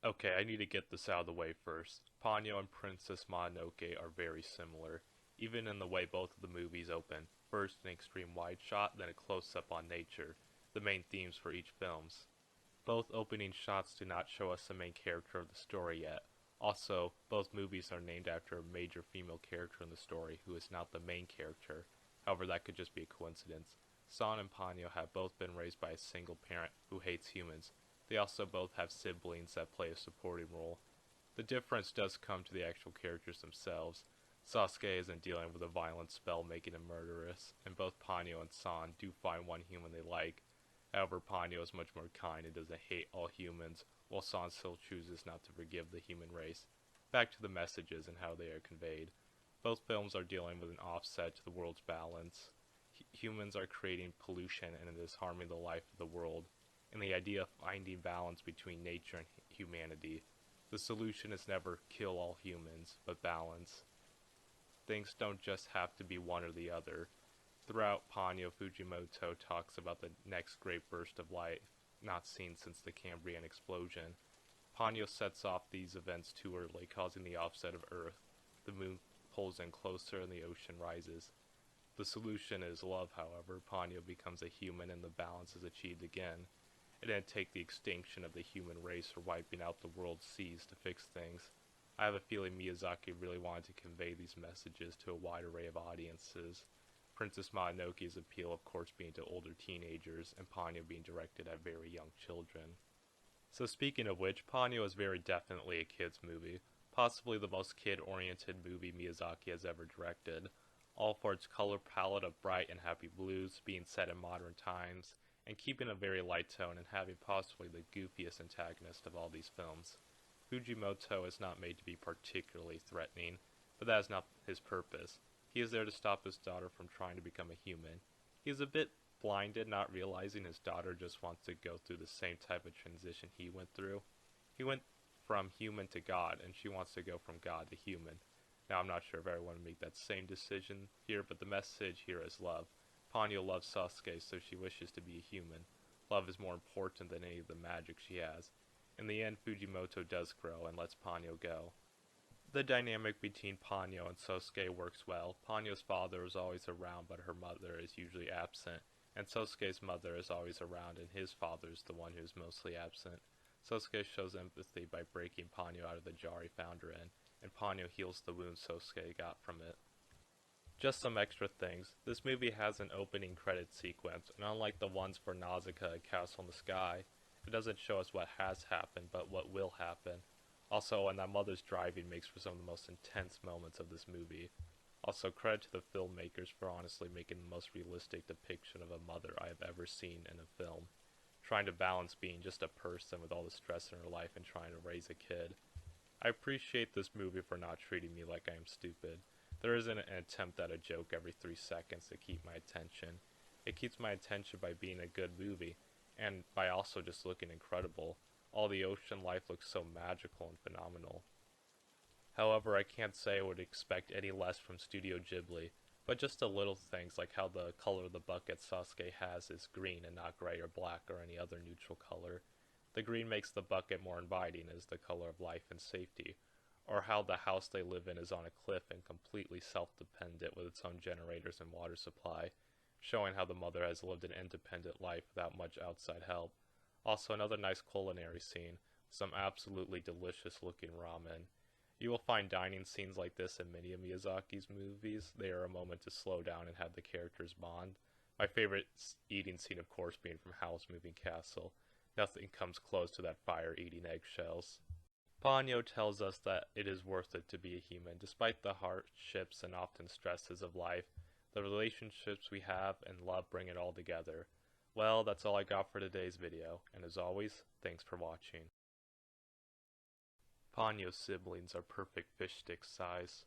Okay, I need to get this out of the way first. Ponyo and Princess Mononoke are very similar, even in the way both of the movies open. First an extreme wide shot, then a close-up on nature, the main themes for each films. Both opening shots do not show us the main character of the story yet. Also, both movies are named after a major female character in the story who is not the main character. However, that could just be a coincidence. San and Ponyo have both been raised by a single parent who hates humans. They also both have siblings that play a supporting role. The difference does come to the actual characters themselves. Sasuke isn't dealing with a violent spell making him murderous, and both Ponyo and San do find one human they like. However, Ponyo is much more kind and doesn't hate all humans, while San still chooses not to forgive the human race. Back to the messages and how they are conveyed. Both films are dealing with an offset to the world's balance. Humans are creating pollution and it is harming the life of the world, and the idea of finding balance between nature and humanity. The solution is never kill all humans, but balance. Things don't just have to be one or the other. Throughout Ponyo, Fujimoto talks about the next great burst of light not seen since the Cambrian explosion. Ponyo sets off these events too early, causing the offset of Earth. The moon pulls in closer and the ocean rises. The solution is love, however. Ponyo becomes a human and the balance is achieved again. It didn't take the extinction of the human race or wiping out the world's seas to fix things. I have a feeling Miyazaki really wanted to convey these messages to a wide array of audiences. Princess Mononoke's appeal, of course, being to older teenagers, and Ponyo being directed at very young children. So speaking of which, Ponyo is very definitely a kids movie, possibly the most kid-oriented movie Miyazaki has ever directed, all for its color palette of bright and happy blues, being set in modern times, and keeping a very light tone and having possibly the goofiest antagonist of all these films. Fujimoto is not made to be particularly threatening, but that is not his purpose. He is there to stop his daughter from trying to become a human. He is a bit blinded, not realizing his daughter just wants to go through the same type of transition he went through. He went from human to God, and she wants to go from God to human. Now, I'm not sure if everyone would make that same decision here, but the message here is love. Ponyo loves Sasuke, so she wishes to be a human. Love is more important than any of the magic she has. In the end, Fujimoto does grow and lets Ponyo go. The dynamic between Ponyo and Sasuke works well. Ponyo's father is always around, but her mother is usually absent, and Sasuke's mother is always around, and his father is the one who is mostly absent. Sasuke shows empathy by breaking Ponyo out of the jar he found her in, and Ponyo heals the wounds Sasuke got from it. Just some extra things. This movie has an opening credit sequence, and unlike the ones for Nausicaa and Castle in the Sky, it doesn't show us what has happened, but what will happen. Also, when that mother's driving makes for some of the most intense moments of this movie. Also, credit to the filmmakers for honestly making the most realistic depiction of a mother I have ever seen in a film. Trying to balance being just a person with all the stress in her life and trying to raise a kid. I appreciate this movie for not treating me like I am stupid. There isn't an attempt at a joke every 3 seconds to keep my attention. It keeps my attention by being a good movie, and by also just looking incredible. All the ocean life looks so magical and phenomenal. However, I can't say I would expect any less from Studio Ghibli, but just the little things like how the color of the bucket Sasuke has is green and not gray or black or any other neutral color. The green makes the bucket more inviting as the color of life and safety, or how the house they live in is on a cliff and completely self-dependent with its own generators and water supply, showing how the mother has lived an independent life without much outside help. Also, another nice culinary scene, some absolutely delicious looking ramen. You will find dining scenes like this in many of Miyazaki's movies. They are a moment to slow down and have the characters bond. My favorite eating scene, of course, being from Howl's Moving Castle. Nothing comes close to that fire eating eggshells. Ponyo tells us that it is worth it to be a human, despite the hardships and often stresses of life. The relationships we have and love bring it all together. Well, that's all I got for today's video, and as always, thanks for watching. Ponyo's siblings are perfect fish stick size.